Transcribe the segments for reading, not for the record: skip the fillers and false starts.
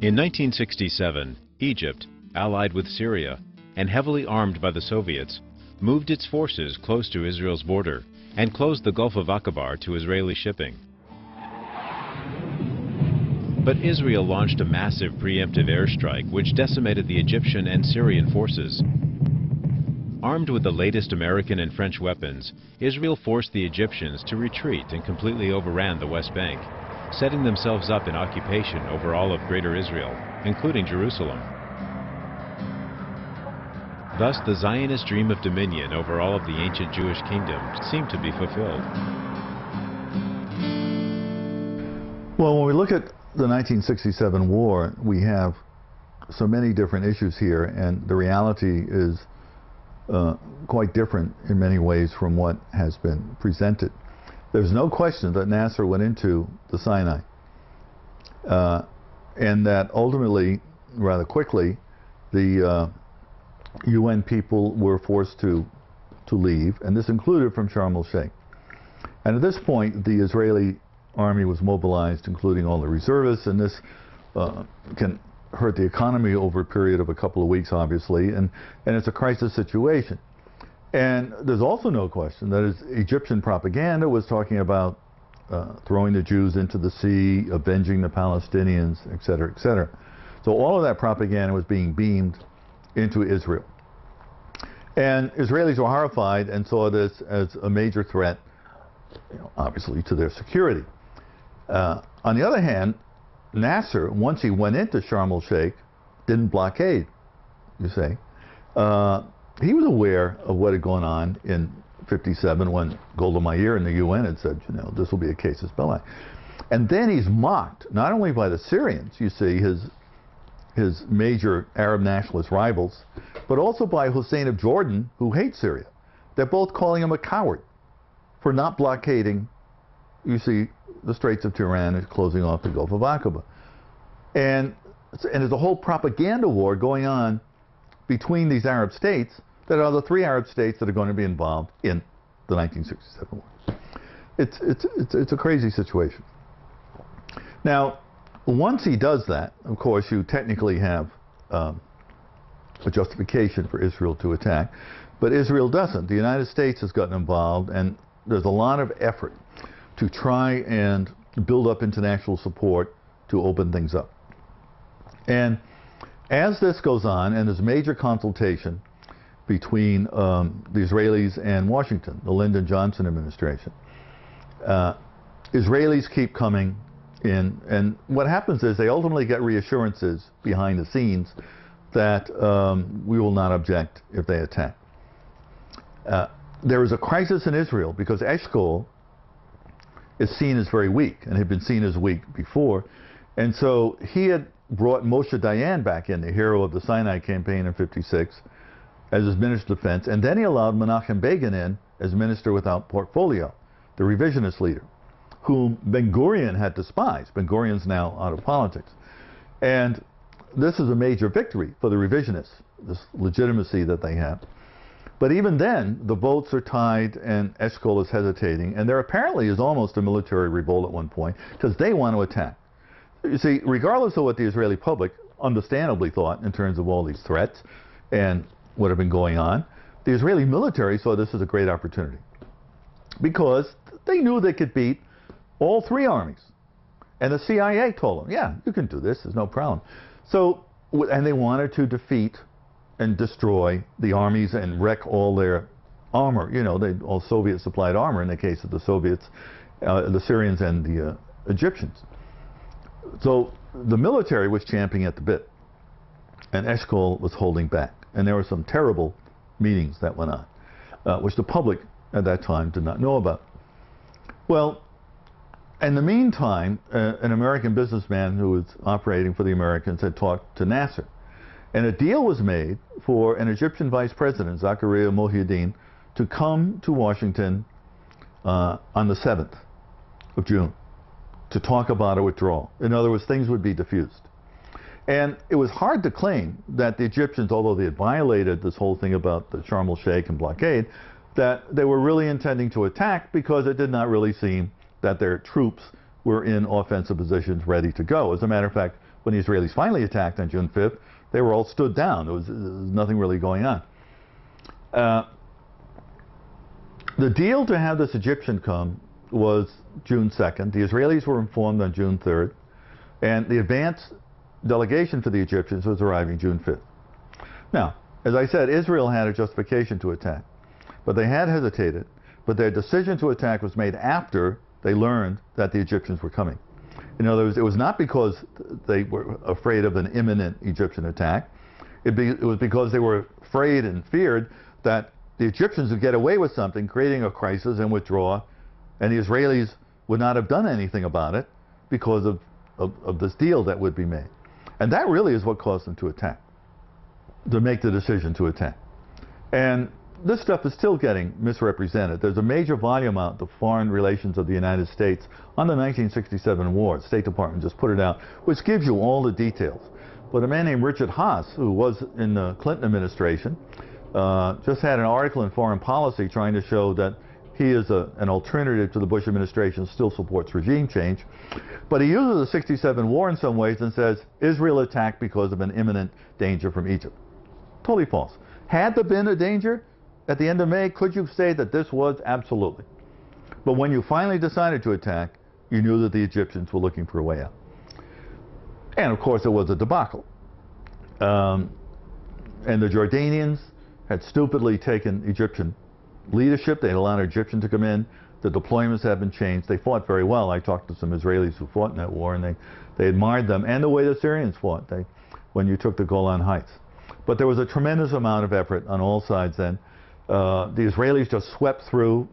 In 1967, Egypt, allied with Syria and heavily armed by the Soviets, moved its forces close to Israel's border and closed the Gulf of Aqaba to Israeli shipping. But Israel launched a massive preemptive airstrike which decimated the Egyptian and Syrian forces. Armed with the latest American and French weapons, Israel forced the Egyptians to retreat and completely overran the West Bank, setting themselves up in occupation over all of Greater Israel, including Jerusalem. Thus, the Zionist dream of dominion over all of the ancient Jewish kingdom seemed to be fulfilled. Well, when we look at the 1967 war, we have so many different issues here, and the reality is quite different in many ways from what has been presented. There's no question that Nasser went into the Sinai, and that ultimately, rather quickly, the UN people were forced to leave, and this included from Sharm el-Sheikh. And at this point, the Israeli army was mobilized, including all the reservists, and this can hurt the economy over a period of a couple of weeks, obviously, and it's a crisis situation. And there's also no question that Egyptian propaganda was talking about throwing the Jews into the sea, avenging the Palestinians, etc., etc. So all of that propaganda was being beamed into Israel. And Israelis were horrified and saw this as a major threat, obviously, to their security. On the other hand, Nasser, once he went into Sharm el-Sheikh, didn't blockade, you say. He was aware of what had gone on in '57 when Golda Meir in the UN had said, this will be a casus belli. And then he's mocked, not only by the Syrians, you see, his major Arab nationalist rivals, but also by Hussein of Jordan, who hates Syria. They're both calling him a coward for not blockading, you see, the Straits of Tiran and closing off the Gulf of Aqaba. And there's a whole propaganda war going on between these Arab states that are the three Arab states that are going to be involved in the 1967 war. It's a crazy situation. Now, once he does that, of course, you technically have a justification for Israel to attack, but Israel doesn't. The United States has gotten involved, and there's a lot of effort to try and build up international support to open things up. And as this goes on, and there's major consultation between the Israelis and Washington, the Lyndon Johnson administration, Israelis keep coming in, and what happens is they ultimately get reassurances behind the scenes that we will not object if they attack. There is a crisis in Israel because Eshkol is seen as very weak, and had been seen as weak before. And so he had brought Moshe Dayan back in, the hero of the Sinai campaign in '56, as his Minister of Defense, and then he allowed Menachem Begin in as Minister without portfolio, the revisionist leader, whom Ben-Gurion had despised. Ben-Gurion's now out of politics. And this is a major victory for the revisionists, this legitimacy that they have. But even then, the votes are tied, and Eshkol is hesitating, and there apparently is almost a military revolt at one point, because they want to attack. You see, regardless of what the Israeli public understandably thought in terms of all these threats and what had been going on, the Israeli military saw this as a great opportunity, because they knew they could beat all three armies. And the CIA told them, yeah, you can do this, there's no problem. So, and they wanted to defeat and destroy the armies and wreck all their armor, all Soviet supplied armor in the case of the Soviets, the Syrians and the Egyptians. So the military was champing at the bit, and Eshkol was holding back. And there were some terrible meetings that went on, which the public at that time did not know about. Well, in the meantime, an American businessman who was operating for the Americans had talked to Nasser. And a deal was made for an Egyptian vice president, Zakaria Mohyeddin, to come to Washington on the 7th of June to talk about a withdrawal. In other words, things would be diffused. And it was hard to claim that the Egyptians, although they had violated this whole thing about the Sharm el-Sheikh and blockade, that they were really intending to attack, because it did not really seem that their troops were in offensive positions ready to go. As a matter of fact, when the Israelis finally attacked on June 5th, they were all stood down. There was nothing really going on. The deal to have this Egyptian come was June 2nd. The Israelis were informed on June 3rd, and the advance delegation for the Egyptians was arriving June 5th. Now, as I said, Israel had a justification to attack, but they had hesitated. But their decision to attack was made after they learned that the Egyptians were coming. In other words, it was not because they were afraid of an imminent Egyptian attack. It was because they were afraid and feared that the Egyptians would get away with something, creating a crisis and withdraw, and the Israelis would not have done anything about it because of this deal that would be made. And that really is what caused them to attack, to make the decision to attack. And this stuff is still getting misrepresented. There's a major volume out, the Foreign Relations of the United States, on the 1967 war. The State Department just put it out, which gives you all the details. But a man named Richard Haas, who was in the Clinton administration, just had an article in Foreign Policy trying to show that he is an alternative to the Bush administration, still supports regime change. But he uses the 67 war in some ways and says Israel attacked because of an imminent danger from Egypt. Totally false. Had there been a danger at the end of May, could you say that this was? Absolutely. But when you finally decided to attack, you knew that the Egyptians were looking for a way out. And of course it was a debacle. And the Jordanians had stupidly taken Egyptian leadership. They had allowed an Egyptian to come in. The deployments have been changed. They fought very well. I talked to some Israelis who fought in that war, and they admired them and the way the Syrians fought when you took the Golan Heights. But there was a tremendous amount of effort on all sides then. The Israelis just swept through.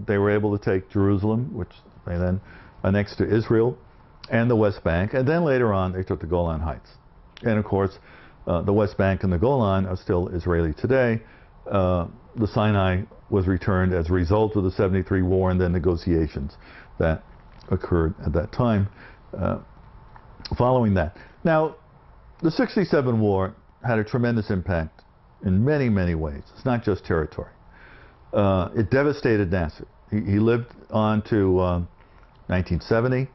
They were able to take Jerusalem, which they then annexed to Israel, and the West Bank. And then later on, they took the Golan Heights. And of course, the West Bank and the Golan are still Israeli today. The Sinai was returned as a result of the 73 war and then negotiations that occurred at that time following that. Now, the 67 war had a tremendous impact in many, many ways. It's not just territory. It devastated Nasser. He lived on to 1970,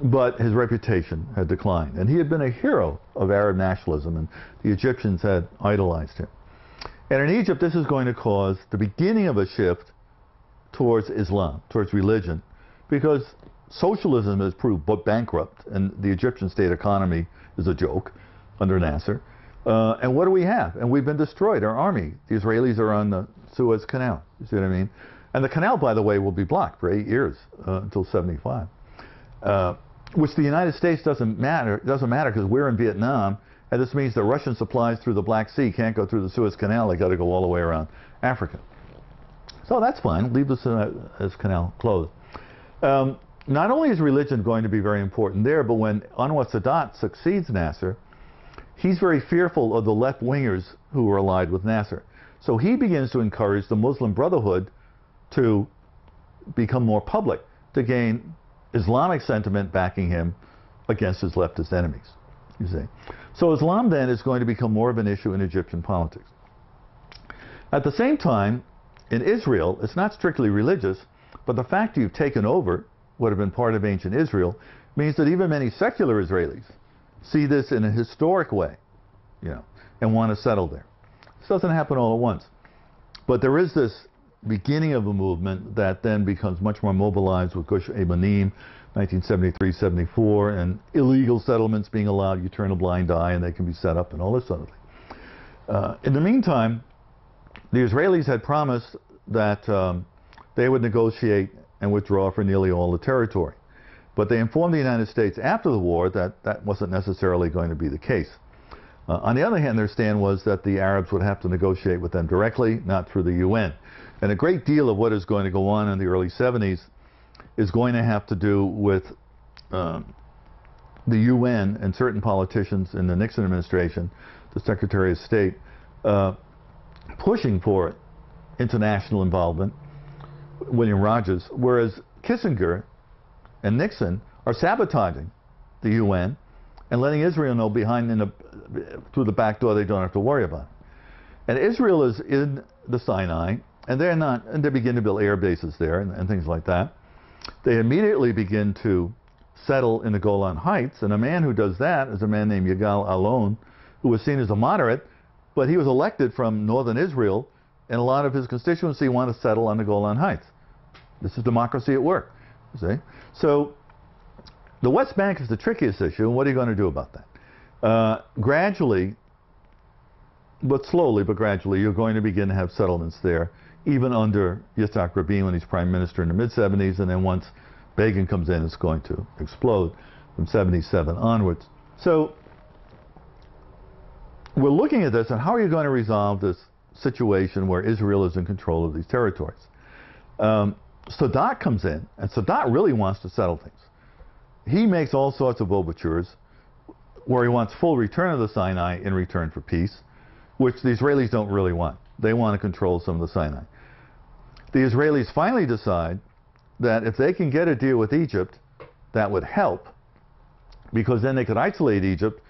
but his reputation had declined. And he had been a hero of Arab nationalism, and the Egyptians had idolized him. And in Egypt, this is going to cause the beginning of a shift towards Islam, towards religion, because socialism has proved bankrupt, and the Egyptian state economy is a joke under Nasser. And what do we have? And we've been destroyed, our army. The Israelis are on the Suez Canal. You see what I mean? And the canal, by the way, will be blocked for 8 years until 75. Which the United States doesn't matter. It doesn't matter because we're in Vietnam, and this means that Russian supplies through the Black Sea can't go through the Suez Canal. They got to go all the way around Africa. So that's fine. Leave this canal closed. Not only is religion going to be very important there, but when Anwar Sadat succeeds Nasser, he's very fearful of the left-wingers who are allied with Nasser. So he begins to encourage the Muslim Brotherhood to become more public, to gain Islamic sentiment backing him against his leftist enemies, you see. So Islam then is going to become more of an issue in Egyptian politics. At the same time, in Israel, it's not strictly religious, but the fact you've taken over what had been part of ancient Israel means that even many secular Israelis see this in a historic way, you know, and want to settle there. This doesn't happen all at once. But there is this beginning of a movement that then becomes much more mobilized with Gush Ebanim, 1973-74, and illegal settlements being allowed. You turn a blind eye and they can be set up and all this sort of thing. In the meantime, the Israelis had promised that they would negotiate and withdraw for nearly all the territory. But they informed the United States after the war that that wasn't necessarily going to be the case. On the other hand, their stand was that the Arabs would have to negotiate with them directly, not through the UN. And a great deal of what is going to go on in the early 70s is going to have to do with the UN and certain politicians in the Nixon administration, the Secretary of State, pushing for international involvement, William Rogers, whereas Kissinger and Nixon are sabotaging the UN and letting Israel know through the back door they don't have to worry about it. And Israel is in the Sinai, and they begin to build air bases there and things like that. They immediately begin to settle in the Golan Heights. And a man who does that is a man named Yigal Allon, who was seen as a moderate, but he was elected from northern Israel, and a lot of his constituency want to settle on the Golan Heights. This is democracy at work, you see. So the West Bank is the trickiest issue, and what are you going to do about that? Gradually, but slowly, but gradually, you're going to begin to have settlements there, even under Yitzhak Rabin when he's prime minister in the mid-70s, and then once Begin comes in, it's going to explode from 77 onwards. So we're looking at this, and how are you going to resolve this situation where Israel is in control of these territories? Sadat comes in, and Sadat really wants to settle things. He makes all sorts of overtures where he wants full return of the Sinai in return for peace, which the Israelis don't really want. They want to control some of the Sinai. The Israelis finally decide that if they can get a deal with Egypt, that would help, because then they could isolate Egypt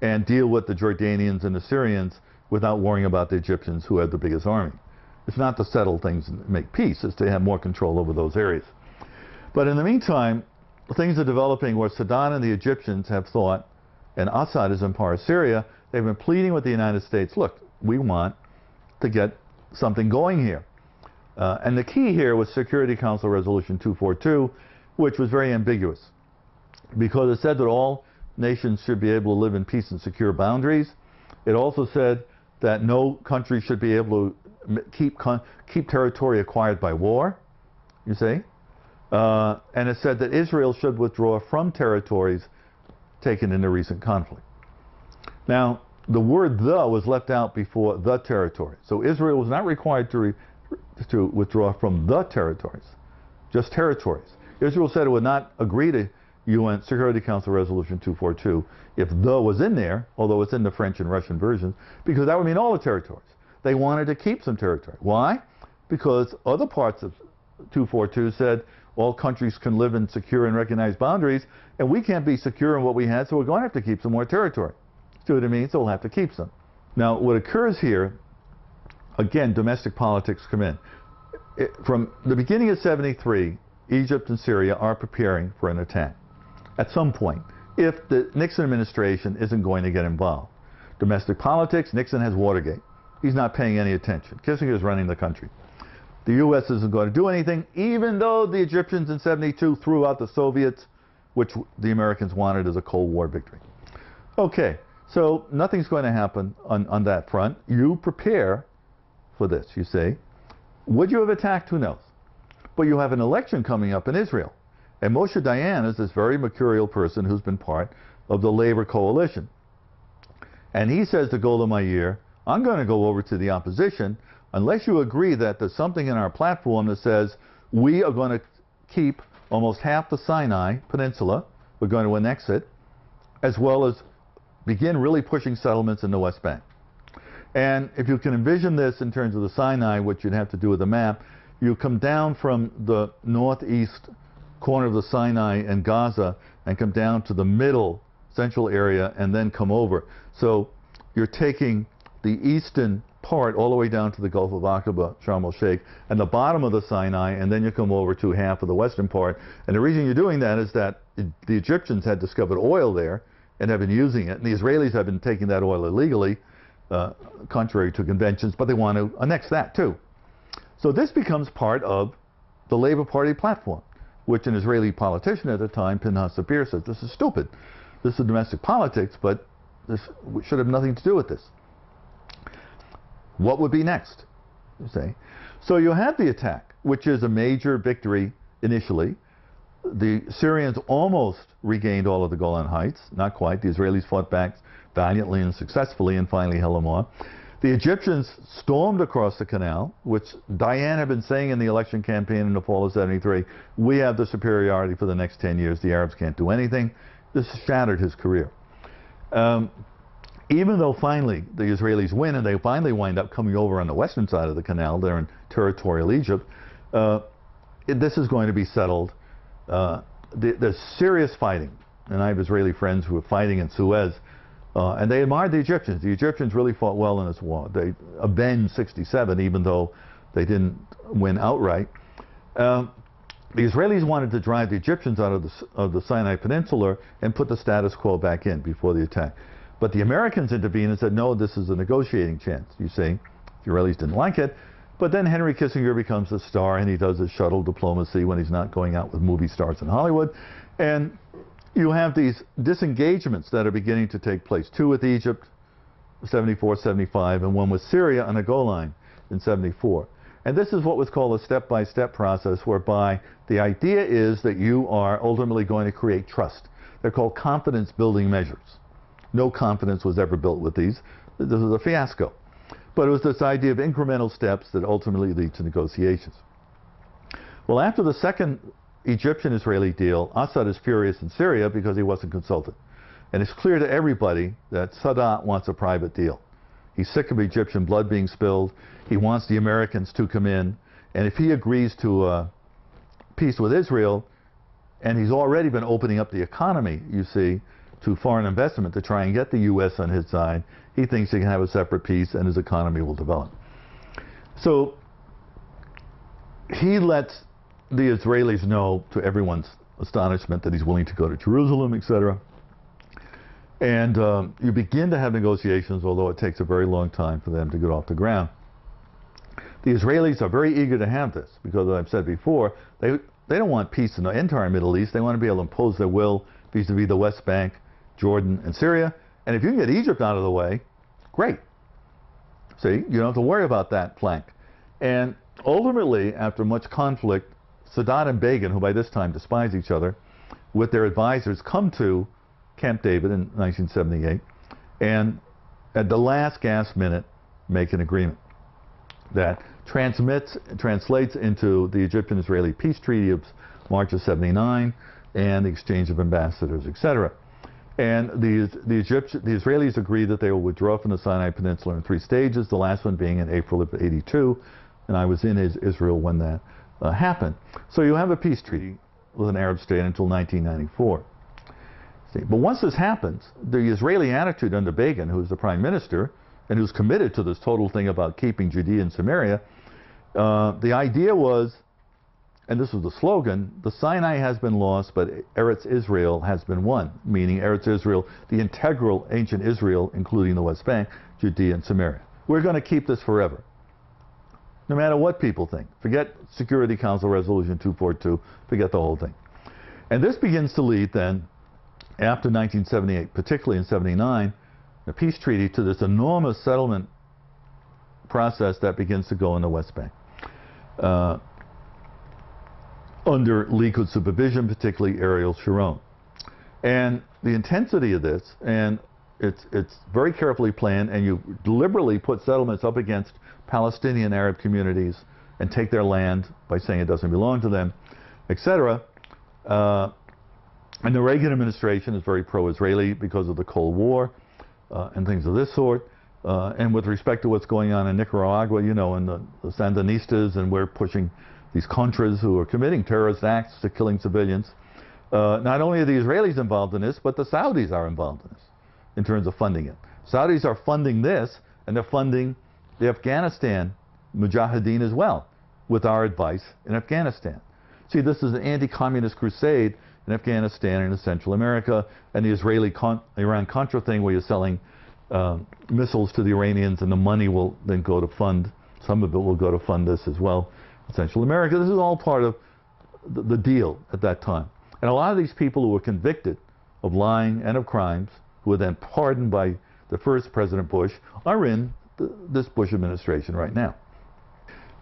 and deal with the Jordanians and the Syrians without worrying about the Egyptians, who had the biggest army. It's not to settle things and make peace, it's to have more control over those areas. But in the meantime, things are developing where Saddam and the Egyptians have thought, and Assad is in part of Syria, they've been pleading with the United States, look, we want to get something going here. And the key here was Security Council Resolution 242, which was very ambiguous, because it said that all nations should be able to live in peace and secure boundaries. It also said that no country should be able to keep territory acquired by war, you see. And it said that Israel should withdraw from territories taken in the recent conflict. Now, the word "the" was left out before "the territory." So Israel was not required to withdraw from the territories, just territories. Israel said it would not agree to UN Security Council Resolution 242 if "the" was in there, although it's in the French and Russian versions, because that would mean all the territories. They wanted to keep some territory. Why? Because other parts of 242 said all countries can live in secure and recognized boundaries, and we can't be secure in what we had, so we're going to have to keep some more territory. See what I mean? So we'll have to keep some. Now, what occurs here, again, domestic politics come in. From the beginning of 73, Egypt and Syria are preparing for an attack at some point, if the Nixon administration isn't going to get involved. Domestic politics, Nixon has Watergate. He's not paying any attention. Kissinger is running the country. The U.S. isn't going to do anything, even though the Egyptians in 72 threw out the Soviets, which the Americans wanted as a Cold War victory. Okay, so nothing's going to happen on that front. You prepare for this, you say. Would you have attacked? Who knows? But you have an election coming up in Israel. And Moshe Dayan is this very mercurial person who's been part of the labor coalition. And he says to Golda Meir, I'm going to go over to the opposition unless you agree that there's something in our platform that says we are going to keep almost half the Sinai Peninsula, we're going to annex it, as well as begin really pushing settlements in the West Bank. And if you can envision this in terms of the Sinai, what you'd have to do with a map, you come down from the northeast corner of the Sinai and Gaza and come down to the middle central area and then come over. So you're taking the eastern part all the way down to the Gulf of Aqaba, Sharm el-Sheikh, and the bottom of the Sinai, and then you come over to half of the western part. And the reason you're doing that is that the Egyptians had discovered oil there and have been using it, and the Israelis have been taking that oil illegally, contrary to conventions, but they want to annex that too. So this becomes part of the Labour Party platform, which an Israeli politician at the time, Pinhas Sapir, says, this is stupid. This is domestic politics, but this should have nothing to do with this. What would be next, you say? So you have the attack, which is a major victory initially. The Syrians almost regained all of the Golan Heights, not quite. The Israelis fought back valiantly and successfully and finally held them off. The Egyptians stormed across the canal, which Dayan had been saying in the election campaign in the fall of 73, we have the superiority for the next 10 years, the Arabs can't do anything. This shattered his career. Even though finally the Israelis win and they finally wind up coming over on the western side of the canal, they're in territorial Egypt, this is going to be settled. There's serious fighting, and I have Israeli friends who are fighting in Suez, and they admired the Egyptians. The Egyptians really fought well in this war. They avenged 67, even though they didn't win outright. The Israelis wanted to drive the Egyptians out of the Sinai Peninsula and put the status quo back in before the attack. But the Americans intervened and said, no, this is a negotiating chance. You see, the Israelis didn't like it. But then Henry Kissinger becomes the star, and he does his shuttle diplomacy when he's not going out with movie stars in Hollywood. And you have these disengagements that are beginning to take place. 2 with Egypt, 74, 75, and 1 with Syria on the Golan line in 74. And this is what was called a step-by-step process, whereby the idea is that you are ultimately going to create trust. They're called confidence-building measures. No confidence was ever built with these. This was a fiasco. But it was this idea of incremental steps that ultimately lead to negotiations. Well, after the second Egyptian-Israeli deal, Assad is furious in Syria because he wasn't consulted. And it's clear to everybody that Sadat wants a private deal. He's sick of Egyptian blood being spilled. He wants the Americans to come in. And if he agrees to peace with Israel, and he's already been opening up the economy, you see, to foreign investment to try and get the U.S. on his side, he thinks he can have a separate peace and his economy will develop. So he lets the Israelis know, to everyone's astonishment, that he's willing to go to Jerusalem, etc. And you begin to have negotiations, although it takes a very long time for them to get off the ground. The Israelis are very eager to have this because, as I've said before, they don't want peace in the entire Middle East. They want to be able to impose their will vis-a-vis the West Bank, Jordan, and Syria. And if you can get Egypt out of the way, great. See, you don't have to worry about that flank. And ultimately, after much conflict, Sadat and Begin, who by this time despise each other, with their advisors, come to Camp David in 1978, and at the last gasp minute make an agreement that translates into the Egyptian-Israeli peace treaty of March of 79 and the exchange of ambassadors, etc. And the Israelis agreed that they will withdraw from the Sinai Peninsula in 3 stages, the last one being in April of 82, and I was in Israel when that happened. So you have a peace treaty with an Arab state until 1994. But once this happens, the Israeli attitude under Begin, who's the prime minister, and who's committed to this total thing about keeping Judea and Samaria, the idea was, and this was the slogan, the Sinai has been lost, but Eretz Israel has been won, meaning Eretz Israel, the integral ancient Israel, including the West Bank, Judea and Samaria. We're going to keep this forever, no matter what people think. Forget Security Council Resolution 242, forget the whole thing. And this begins to lead then, after 1978, particularly in 79, the peace treaty, to this enormous settlement process that begins to go in the West Bank. Under Likud supervision, particularly Ariel Sharon. And the intensity of this, and it's very carefully planned, and you deliberately put settlements up against Palestinian Arab communities and take their land by saying it doesn't belong to them, etc. And the Reagan administration is very pro-Israeli because of the Cold War and things of this sort. And with respect to what's going on in Nicaragua, you know, and the Sandinistas, and we're pushing these Contras who are committing terrorist acts to killing civilians. Not only are the Israelis involved in this, but the Saudis are involved in this in terms of funding it. Saudis are funding this, and they're funding the Afghanistan Mujahideen as well, with our advice in Afghanistan. See, this is an anti-communist crusade in Afghanistan and in Central America, and the Israeli-Iran-Contra thing where you're selling missiles to the Iranians, and the money will then go to fund, some of it will go to fund this as well in Central America. This is all part of the deal at that time. And a lot of these people who were convicted of lying and of crimes, who were then pardoned by the first President Bush, are in this Bush administration right now.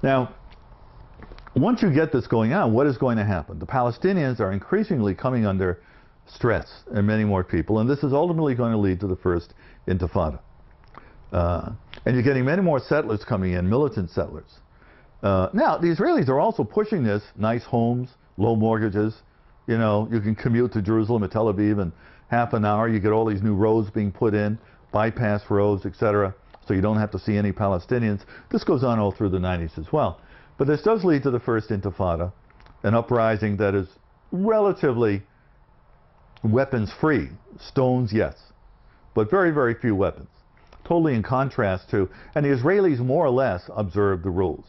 Now, once you get this going on, what is going to happen? The Palestinians are increasingly coming under stress, and many more people, and this is ultimately going to lead to the first intifada. And you're getting many more settlers coming in, militant settlers. Now, the Israelis are also pushing this, nice homes, low mortgages. You know, you can commute to Jerusalem or Tel Aviv in half an hour. You get all these new roads being put in, bypass roads, etc., so you don't have to see any Palestinians. This goes on all through the 90s as well. But this does lead to the first intifada, an uprising that is relatively weapons-free. Stones, yes, but very, very few weapons. Totally in contrast to, and the Israelis more or less observe the rules.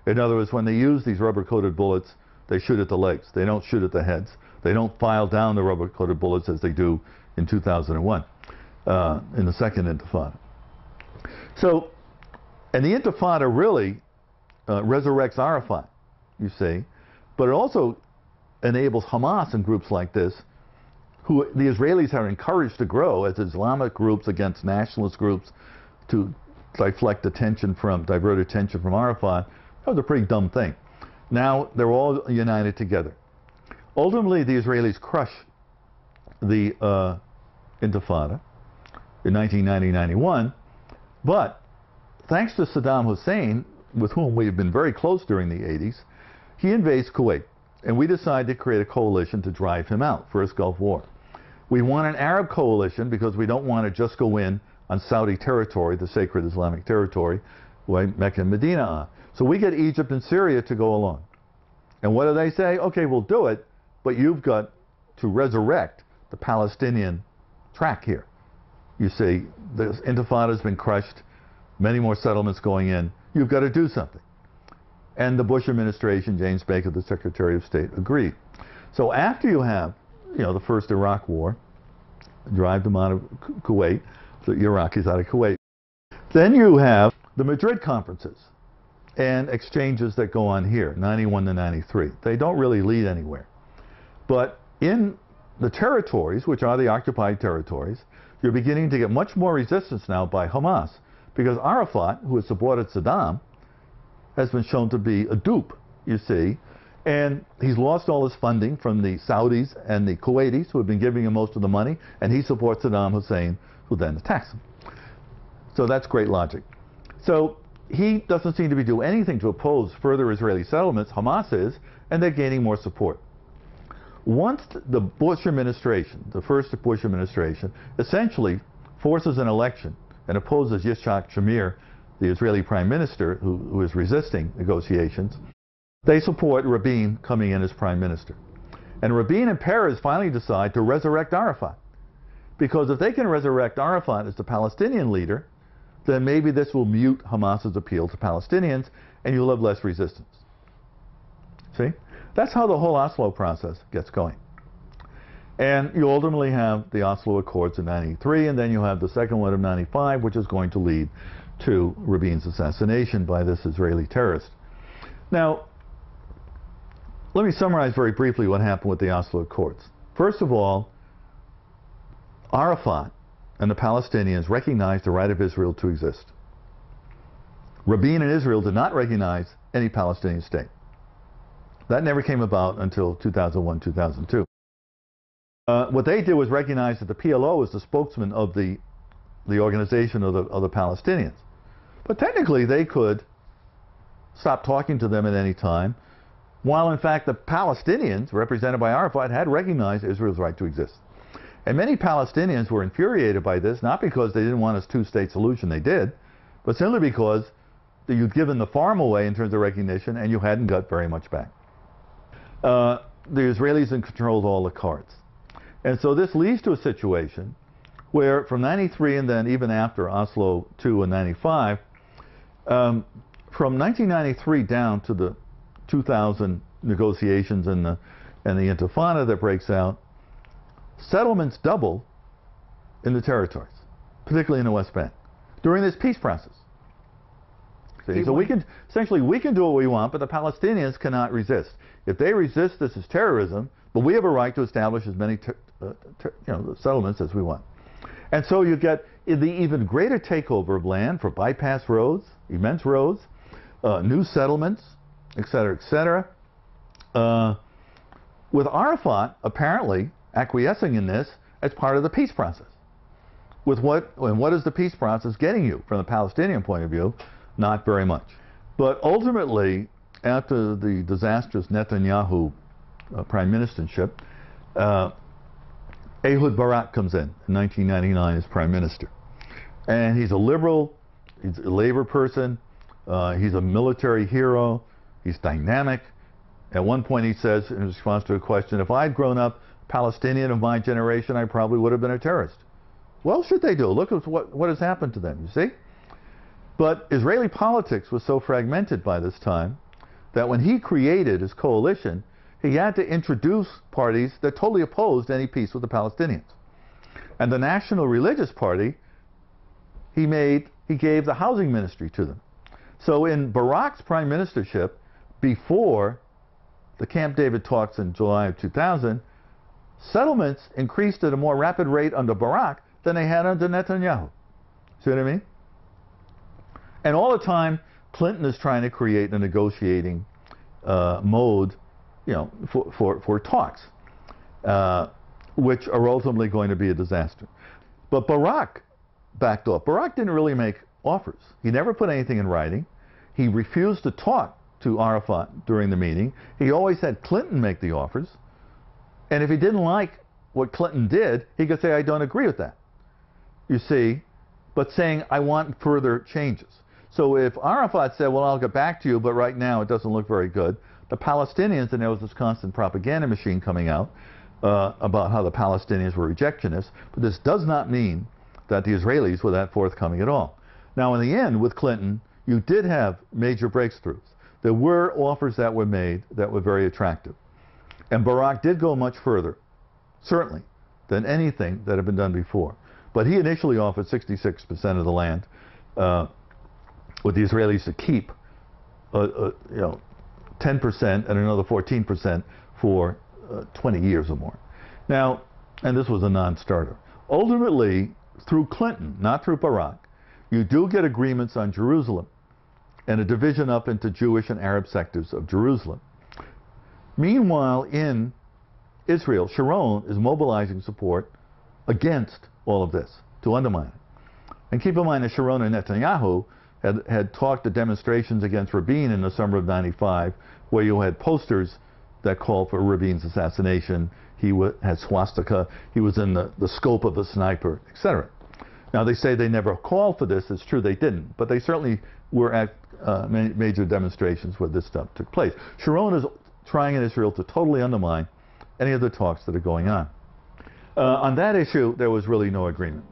In other words, when they use these rubber-coated bullets, they shoot at the legs. They don't shoot at the heads. They don't file down the rubber-coated bullets as they do in 2001, in the second intifada. So, and the intifada really resurrects Arafat, you see, but it also enables Hamas and groups like this, who the Israelis are encouraged to grow as Islamic groups against nationalist groups to divert attention from Arafat. That was a pretty dumb thing. Now they're all united together. Ultimately, the Israelis crush the intifada in 1990-91, but thanks to Saddam Hussein, with whom we have been very close during the 80s, he invades Kuwait, and we decided to create a coalition to drive him out, First Gulf War. We want an Arab coalition because we don't want to just go in on Saudi territory, the sacred Islamic territory, where Mecca and Medina are. So we get Egypt and Syria to go along. And what do they say? Okay, we'll do it, but you've got to resurrect the Palestinian track here. You see, the intifada has been crushed, many more settlements going in. You've got to do something. And the Bush administration, James Baker, the Secretary of State, agreed. So after you have, the first Iraq war, drive them out of Kuwait, the Iraqis out of Kuwait, then you have the Madrid conferences and exchanges that go on here, 91 to 93. They don't really lead anywhere. But in the territories, which are the occupied territories, you're beginning to get much more resistance now by Hamas, because Arafat, who has supported Saddam, has been shown to be a dupe, you see, and he's lost all his funding from the Saudis and the Kuwaitis, who have been giving him most of the money, and he supports Saddam Hussein, who then attacks him. So that's great logic. So he doesn't seem to be doing anything to oppose further Israeli settlements. Hamas is, and they're gaining more support. Once the Bush administration, the first Bush administration, essentially forces an election and opposes Yitzhak Shamir, the Israeli prime minister, who is resisting negotiations, they support Rabin coming in as prime minister. And Rabin and Peres finally decide to resurrect Arafat. Because if they can resurrect Arafat as the Palestinian leader, then maybe this will mute Hamas's appeal to Palestinians, and you'll have less resistance. See? That's how the whole Oslo process gets going. And you ultimately have the Oslo Accords in 93, and then you have the second one of 95, which is going to lead to Rabin's assassination by this Israeli terrorist. Now, let me summarize very briefly what happened with the Oslo Accords. First of all, Arafat and the Palestinians recognized the right of Israel to exist. Rabin and Israel did not recognize any Palestinian state. That never came about until 2001, 2002. What they did was recognize that the PLO is the spokesman of the organization of the Palestinians. But technically they could stop talking to them at any time, while in fact the Palestinians, represented by Arafat, had recognized Israel's right to exist. And many Palestinians were infuriated by this, not because they didn't want a two-state solution, they did, but simply because you'd given the farm away in terms of recognition and you hadn't got very much back. The Israelis controlled all the cards. And so this leads to a situation where from 93 and then even after Oslo II and 95, from 1993 down to the 2000 negotiations and the intifada that breaks out, settlements double in the territories, particularly in the West Bank, during this peace process. See? So we can do what we want, but the Palestinians cannot resist. If they resist, this is terrorism, but we have a right to establish as many settlements as we want. And so you get the even greater takeover of land for bypass roads, immense roads, new settlements, etc., etc. With Arafat apparently acquiescing in this as part of the peace process. What is the peace process getting you from the Palestinian point of view? Not very much. But ultimately, after the disastrous Netanyahu prime ministership, Ehud Barak comes in 1999 as prime minister. And he's a liberal, he's a labor person, he's a military hero, he's dynamic. At one point he says, in response to a question, if I'd grown up Palestinian of my generation, I probably would have been a terrorist. Well, should they do? Look at what has happened to them, you see? But Israeli politics was so fragmented by this time that when he created his coalition, he had to introduce parties that totally opposed any peace with the Palestinians. And the National Religious Party, he gave the housing ministry to them. So in Barak's prime ministership, before the Camp David talks in July of 2000, settlements increased at a more rapid rate under Barak than they had under Netanyahu. See what I mean? And all the time, Clinton is trying to create a negotiating mode, for talks, which are ultimately going to be a disaster. But Barak backed off. Barak didn't really make offers. He never put anything in writing. He refused to talk to Arafat during the meeting. He always had Clinton make the offers. And if he didn't like what Clinton did, he could say, I don't agree with that. You see, but saying, I want further changes. So if Arafat said, well, I'll get back to you, but right now it doesn't look very good, the Palestinians, and there was this constant propaganda machine coming out about how the Palestinians were rejectionists, but this does not mean that the Israelis were that forthcoming at all. Now, in the end, with Clinton, you did have major breakthroughs. There were offers that were made that were very attractive. And Barak did go much further, certainly, than anything that had been done before. But he initially offered 66% of the land, with the Israelis to keep 10% and another 14% for 20 years or more. Now, and this was a non-starter. Ultimately, through Clinton, not through Barak, you do get agreements on Jerusalem and a division up into Jewish and Arab sectors of Jerusalem. Meanwhile, in Israel, Sharon is mobilizing support against all of this, to undermine it. And keep in mind that Sharon and Netanyahu had talked at demonstrations against Rabin in the summer of '95, where you had posters that called for Rabin's assassination. He had swastika, he was in the scope of a sniper, etc. Now they say they never called for this. It's true they didn't, but they certainly were at major demonstrations where this stuff took place. Sharon is trying in Israel to totally undermine any of the talks that are going on. On that issue, there was really no agreement.